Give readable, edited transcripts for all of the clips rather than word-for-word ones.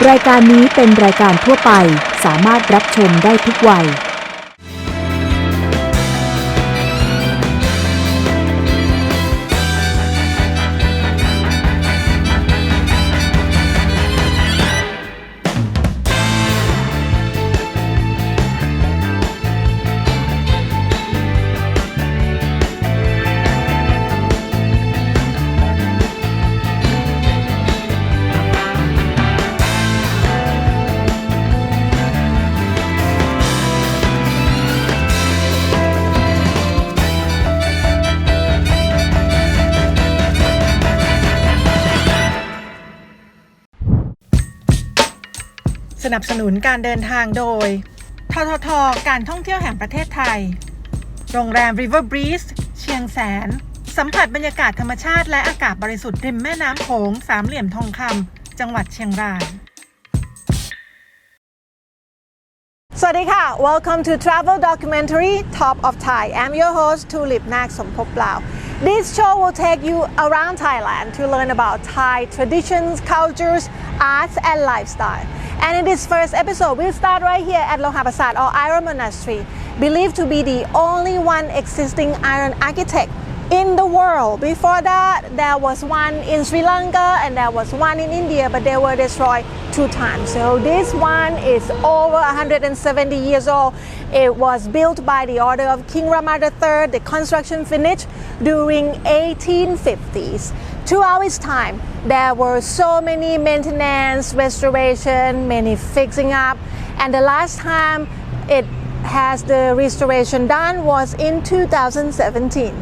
รายการนี้เป็นรายการทั่วไปสามารถรับชมได้ทุกวัยสนับสนุนการเดินทางโดยททท.การท่องเที่ยวแห่งประเทศไทยโรงแรม River Breeze เชียงแสนสัมผัสบรรยากาศธรรมชาติและอากาศบริสุทธิ์ริมแม่น้ำโขงสามเหลี่ยมทองคำจังหวัดเชียงรายสวัสดีค่ะ Welcome to Travel Documentary Top of Thai I'm your host Tulip นาคสมภพลาว This show will take you around Thailand to learn about Thai traditions, cultures, arts and lifestyle. And in this first episode, we'll start right here at Loha Prasat or Iron Monastery, believed to be the only one existing iron architect in the world. Before that, there was one in Sri Lanka and there was one in India, but they were destroyed 2 times. So this one is over 170 years old. It was built by the order of King Rama III. The construction finished during 1850s. Throughout its time, there were so many maintenance, restoration, many fixing up, and the last time it has the restoration done was in 2017.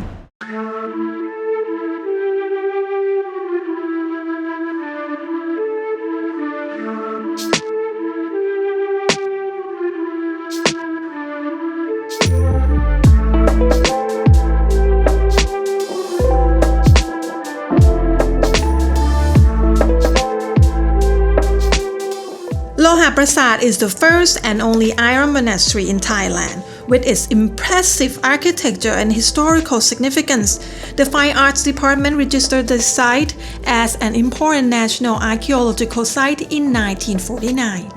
Loha Prasat is the first and only iron monastery in Thailand. With its impressive architecture and historical significance, the Fine Arts Department registered the site as an important national archaeological site in 1949.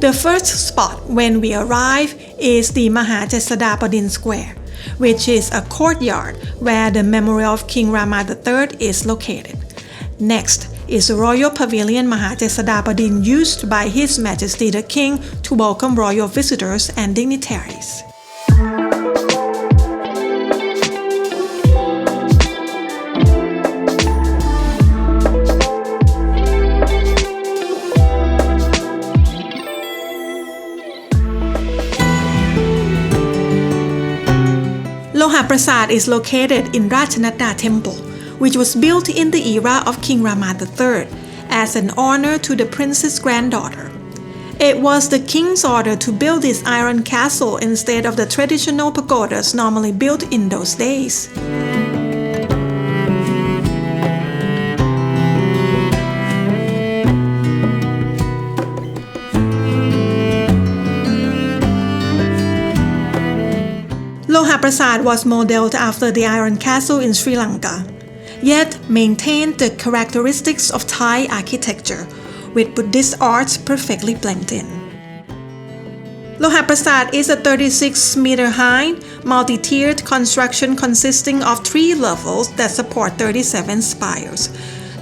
The first spot when we arrive is the Mahajasadapodin Square, which is a courtyard where the memorial of King Rama III is located. Next is the Royal Pavilion Mahajasadapodin used by His Majesty the King to welcome royal visitors and dignitaries. Loha Prasat is located in Rachanada Temple, which was built in the era of King Rama III as an honor to the prince's granddaughter. It was the king's order to build this iron castle instead of the traditional pagodas normally built in those days. Loha Prasat was modeled after the Iron Castle in Sri Lanka, yet maintained the characteristics of Thai architecture, with Buddhist arts perfectly blended in. Loha Prasat is a 36-meter-high, multi-tiered construction consisting of 3 levels that support 37 spires.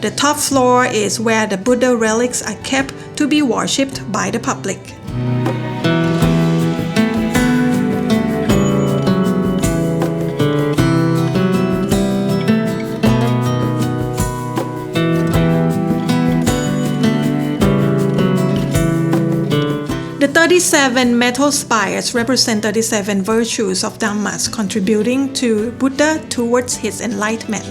The top floor is where the Buddha relics are kept to be worshipped by the public. The 37 metal spires represent 37 virtues of Dhammas contributing to Buddha towards his enlightenment.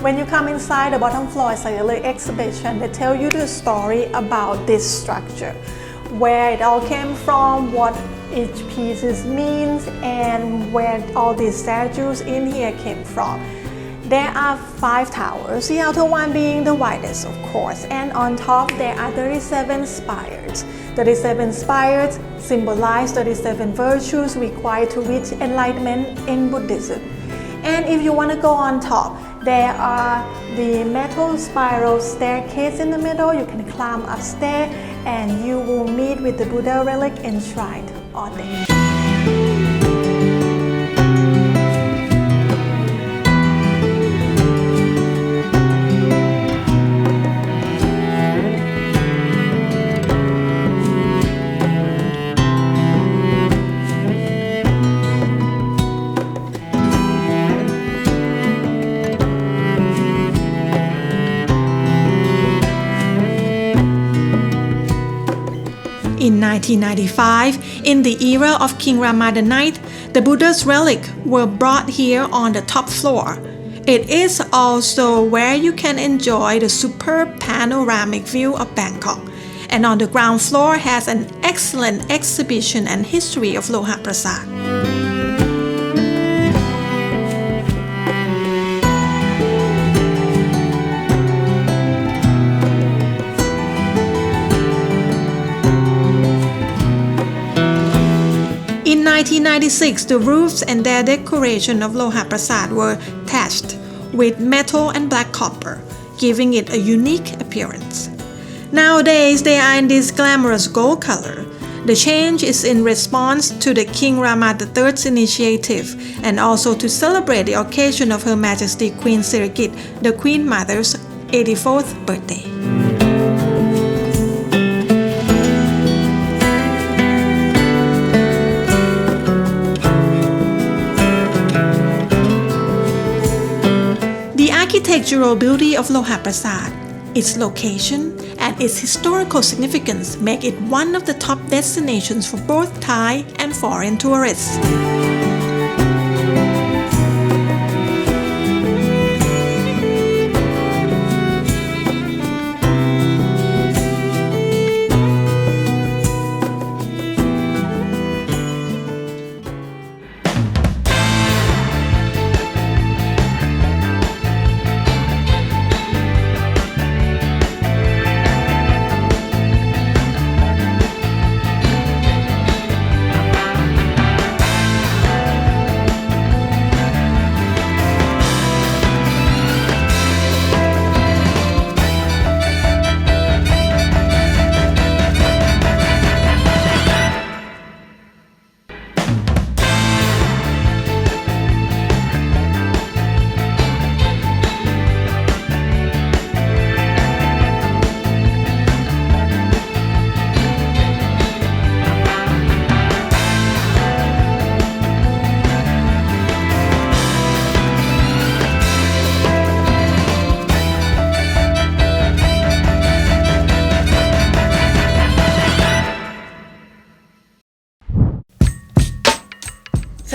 When you come inside, the bottom floor is like a little exhibition. They tell you the story about this structure, where it all came from, what each piece means, and where all these statues in here came from. There are 5 towers, the outer one being the widest, of course, and on top there are 37 spires. 37 spires symbolize 37 virtues required to reach enlightenment in Buddhism. And if you want to go on top, there are the metal spiral staircase in the middle. You can climb upstairs and you will meet with the Buddha relic enshrined on there. In 1995, in the era of King Rama IX, the Buddha's relics were brought here on the top floor. It is also where you can enjoy the superb panoramic view of Bangkok, and on the ground floor has an excellent exhibition and history of Loha Prasat. In 1996, the roofs and their decoration of Loha Prasat were thatched with metal and black copper, giving it a unique appearance. Nowadays, they are in this glamorous gold color. The change is in response to the King Rama III's initiative and also to celebrate the occasion of Her Majesty Queen Sirikit, the Queen Mother's 84th birthday. The architectural beauty of Loha Prasat, its location, and its historical significance make it one of the top destinations for both Thai and foreign tourists.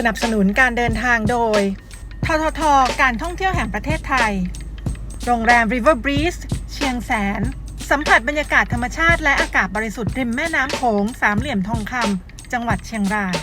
สนับสนุนการเดินทางโดยททท.การท่องเที่ยวแห่งประเทศไทยโรงแรม River Breeze เชียงแสนสัมผัสบรรยากาศธรรมชาติและอากาศบริสุทธิ์ริมแม่น้ำโขงสามเหลี่ยมทองคำจังหวัดเชียงราย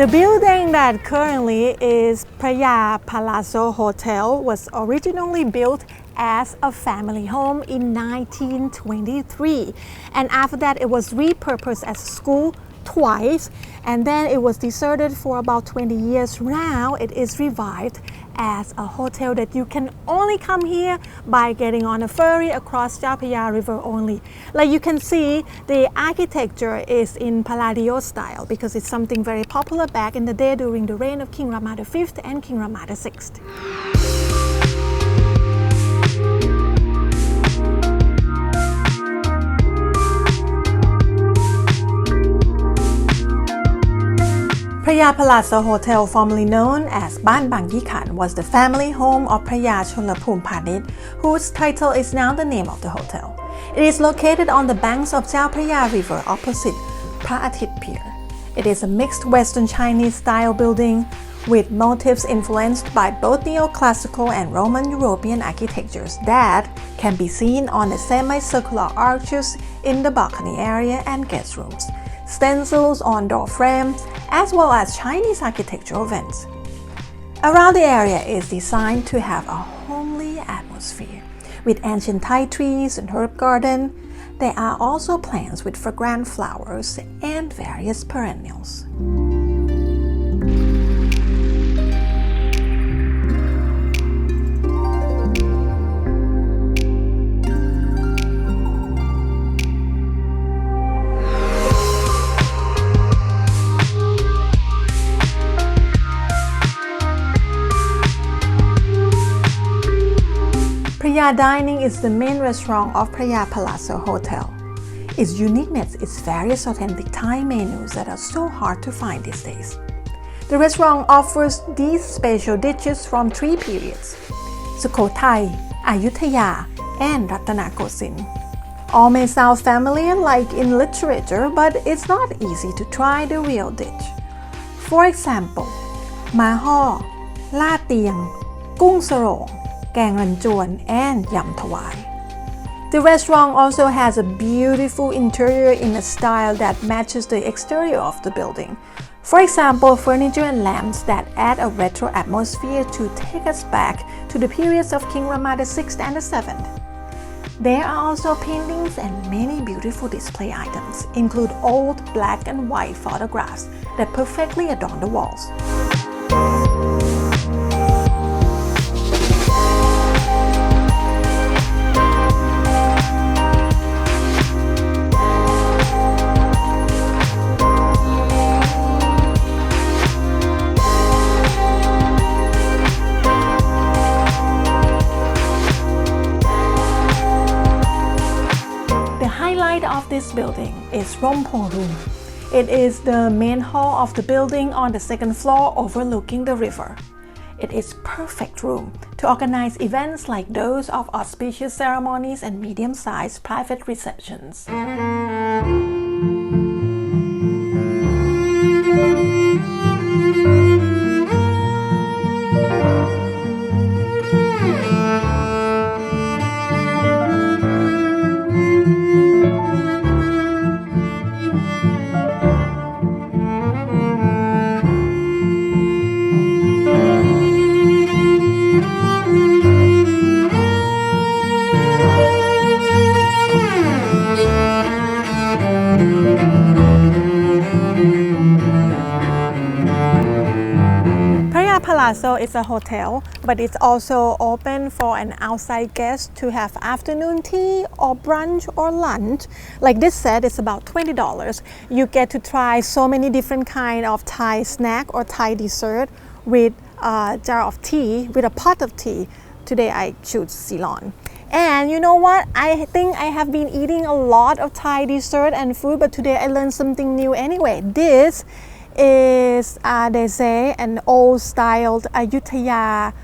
The building that currently is Praya Palazzo Hotel was originally built as a family home in 1923, and after that it was repurposed as a school twice, and then it was deserted for about 20 years. Now it is revived as a hotel that you can only come here by getting on a ferry across Chao Phraya River only. Like you can see, the architecture is in Palladio style because it's something very popular back in the day during the reign of King Rama V and King Rama VI. พระยา Palazzo Hotel, formerly known as Ban Bang Yikan, was the family home of Praya Cholapumphanit, whose title is now the name of the hotel. It is located on the banks of Chao Phraya River opposite Phra Athit Pier. It is a mixed Western Chinese style building with motifs influenced by both neoclassical and Roman European architectures that can be seen on the semicircular arches in the balcony area and guest rooms, stencils on door frames, as well as Chinese architectural vents. Around the area is designed to have a homely atmosphere, with ancient Thai trees and herb garden. There are also plants with fragrant flowers and various perennials. Praya Dining is the main restaurant of Praya Palazzo Hotel. Its uniqueness is various authentic Thai menus that are so hard to find these days. The restaurant offers these special dishes from three periods: Sukhothai, Ayutthaya, and Ratanakosin. All may sound familiar like in literature, but it's not easy to try the real dish. For example, Ma Ho, La Tiang, Kung Sarong, Kang Ranjwan, and Yam Thawai. The restaurant also has a beautiful interior in a style that matches the exterior of the building. For example, furniture and lamps that add a retro atmosphere to take us back to the periods of King Rama VI and VII. There are also paintings and many beautiful display items, include old black and white photographs that perfectly adorn the walls. Of this building is Rompong Room. It is the main hall of the building on the second floor overlooking the river. It is perfect room to organize events like those of auspicious ceremonies and medium-sized private receptions. Palazzo is a hotel, but it's also open for an outside guest to have afternoon tea or brunch or lunch. Like this set, it's about $20. You get to try so many different kind of Thai snack or Thai dessert with a jar of tea, with a pot of tea. Today I choose Ceylon. And you know what? I think I have been eating a lot of Thai dessert and food, but today I learned something new anyway. This is, they say, an old-styled Ayutthaya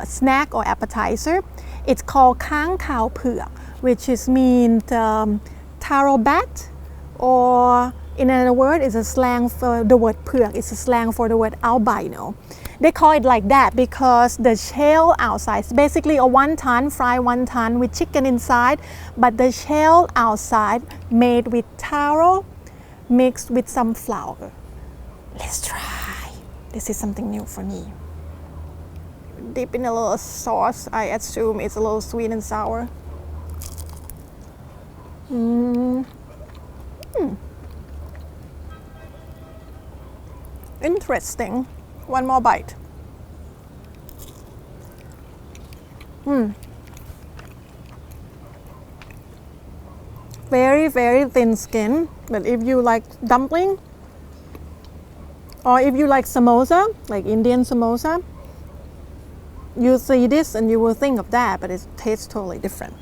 snack or appetizer. It's called Khang Khao Pheuak, which is means taro bat, or in another word, it's a slang for the word Pheuak. It's a slang for the word albino. They call it like that because the shell outside is basically a wonton, fried wonton with chicken inside, but the shell outside made with taro mixed with some flour. Let's try. This is something new for me. Dip in a little sauce. I assume it's a little sweet and sour. interesting. One more bite. Very, very thin skin. But if you like dumpling, or if you like samosa, like Indian samosa, you see this and you will think of that, but it tastes totally different.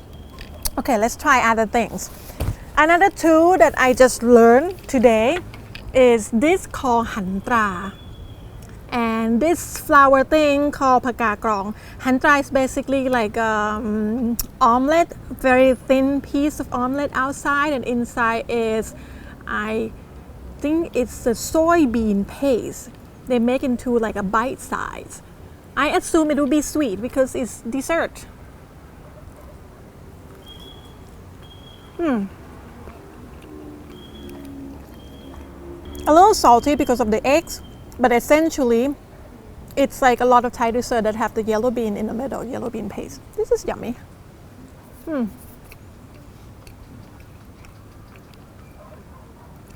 Okay, let's try other things. Another two that I just learned today is this called hantra. And this flower thing called pakakrong. Hantra is basically like omelette, very thin piece of omelette outside, and inside is, I think it's a soybean paste. They make into like a bite size. I assume it will be sweet because it's dessert. A little salty because of the eggs, but essentially it's like a lot of Thai dessert that have the yellow bean in the middle, yellow bean paste. This is yummy.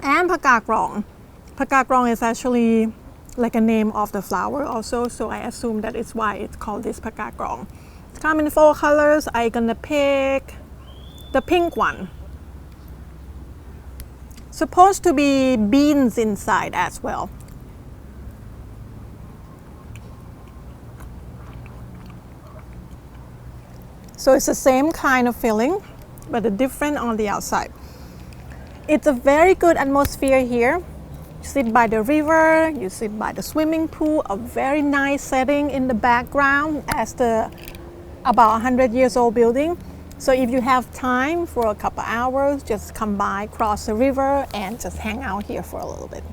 And pakakrong. Pakakrong is actually like a name of the flower also, so I assume that is why it's called this pakakrong. It's come in 4 colors. I'm gonna pick the pink one. Supposed to be beans inside as well. So it's the same kind of filling, but different on the outside. It's a very good atmosphere here. You sit by the river, you sit by the swimming pool, a very nice setting in the background as the about 100 years old building. So if you have time for a couple hours, just come by, cross the river, and just hang out here for a little bit.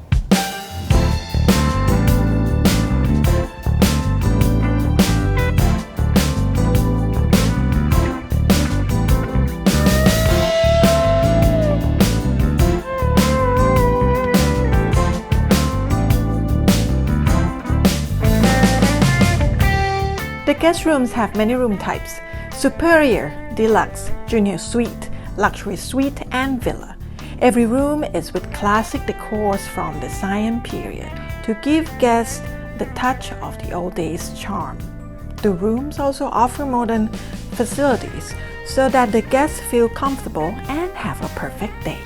The guest rooms have many room types: superior, deluxe, junior suite, luxury suite, and villa. Every room is with classic decors from the Siam period to give guests the touch of the old days charm. The rooms also offer modern facilities so that the guests feel comfortable and have a perfect day.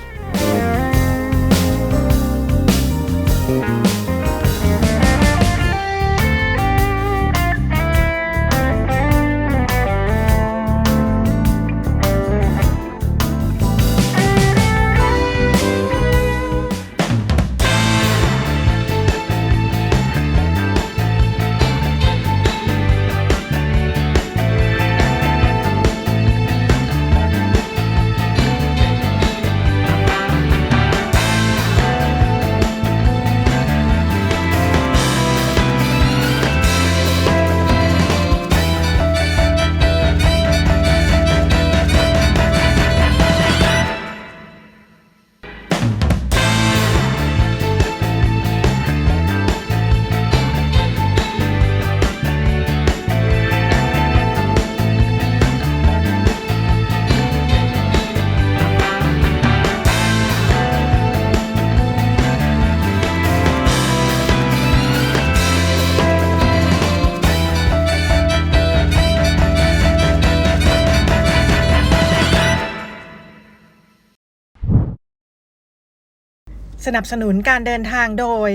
สนับสนุนการเดินทางโดย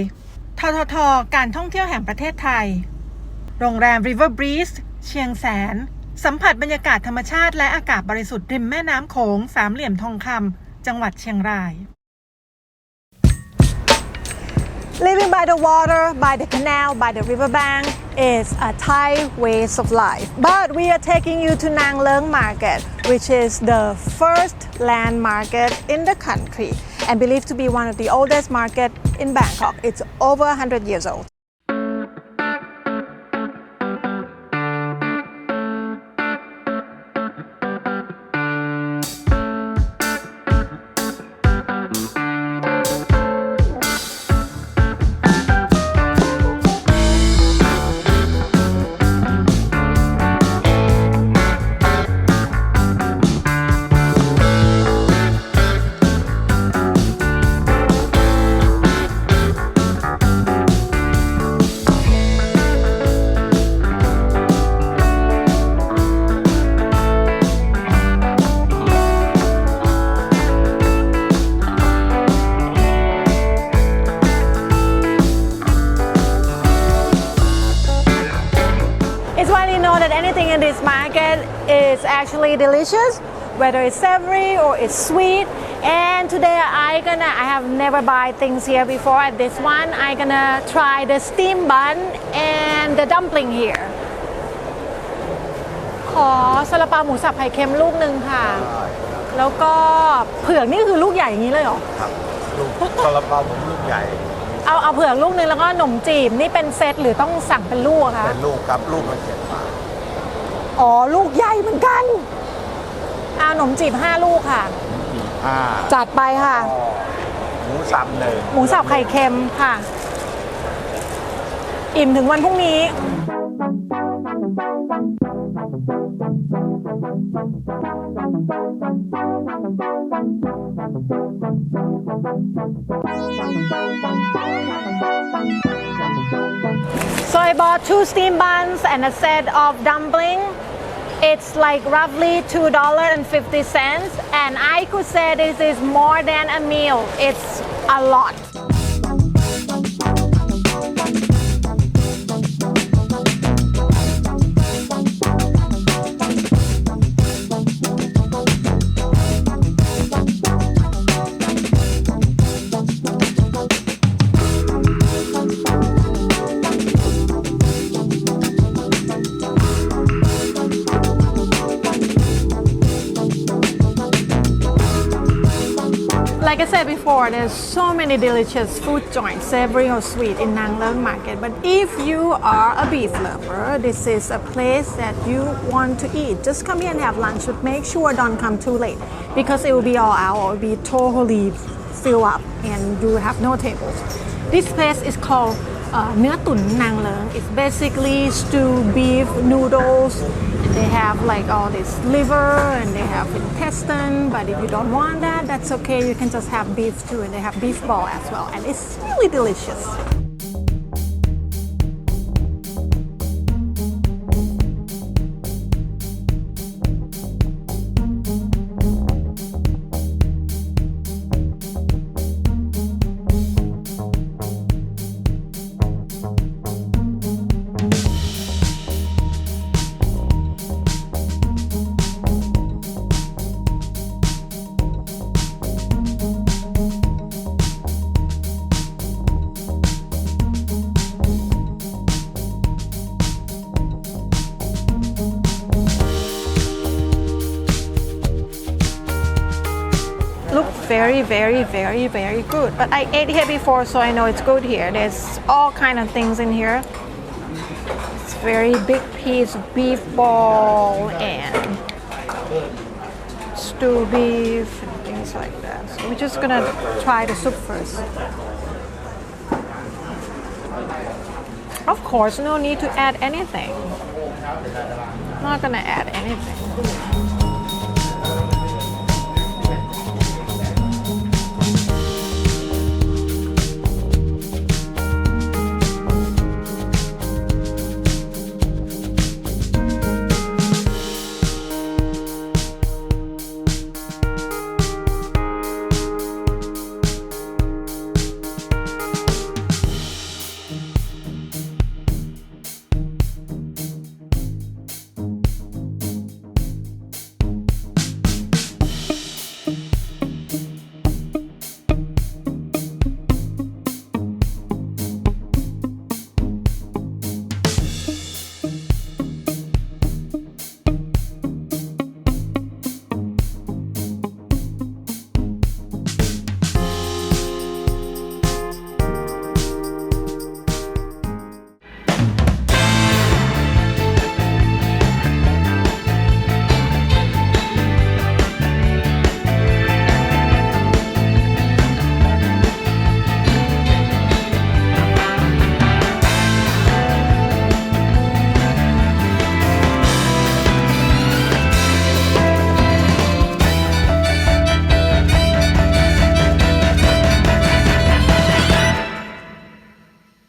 ททท.การท่องเที่ยวแห่งประเทศไทยโรงแรม River Breeze เชียงแสนสัมผัสบรรยากาศธรรมชาติและอากาศบริสุทธิ์ริมแม่น้ำโขงสามเหลี่ยมทองคำจังหวัดเชียงราย Living by the water, by the canal, by the riverbank is a Thai ways of life. But we are taking you to Nang Leung Market, which is the first land market in the country and believed to be one of the oldest market in Bangkok. It's over 100 years old. fish market is actually delicious, whether it's savory or it's sweet. And today I have never buy things here before. At this one, I gonna try the steam bun and the dumpling here. ขอซาลาเปาหมูสับไข่เค็มลูกหนึ่งค่ะ แล้วก็เผือกนี่คือลูกใหญ่อย่างนี้เลยเหรอ ครับลูกซาลาเปาผมลูกใหญ่ เอาเผือกลูกนึงแล้วก็ขนมจีบนี่เป็นเซตหรือต้องสั่งเป็นลูกอะคะ เป็นลูกครับลูกละ7 บาท อ๋อลูกใหญ่เหมือนกันเอาขนมจีบ5 ลูกค่ะ จัดไปค่ะ หมูสับหนึ่ง หมูสับไข่เค็มค่ะ อิ่มถึงวันพรุ่งนี้ So I bought 2 steam buns and a set of dumpling. It's like roughly $2.50 and I could say this is more than a meal. It's a lot. Like I said before, there's so many delicious food joints, savory or sweet in Nang Leung Market. But if you are a beef lover, this is a place that you want to eat. Just come here and have lunch, but make sure don't come too late because it will be all out or it will be totally filled up and you will have no tables. This place is called เนื้อตุ๋นนางเลิง It's basically stewed beef noodles. They have like all this liver and they have intestine, but if you don't want that, that's okay. You can just have beef too, and they have beef ball as well, and it's really delicious. Look very good, but I ate here before, so I know it's good here. There's all kind of things in here. It's very big piece of beef ball and stewed beef and things like that. So we're just gonna try the soup first. Of course, no need to add anything. Not gonna add anything.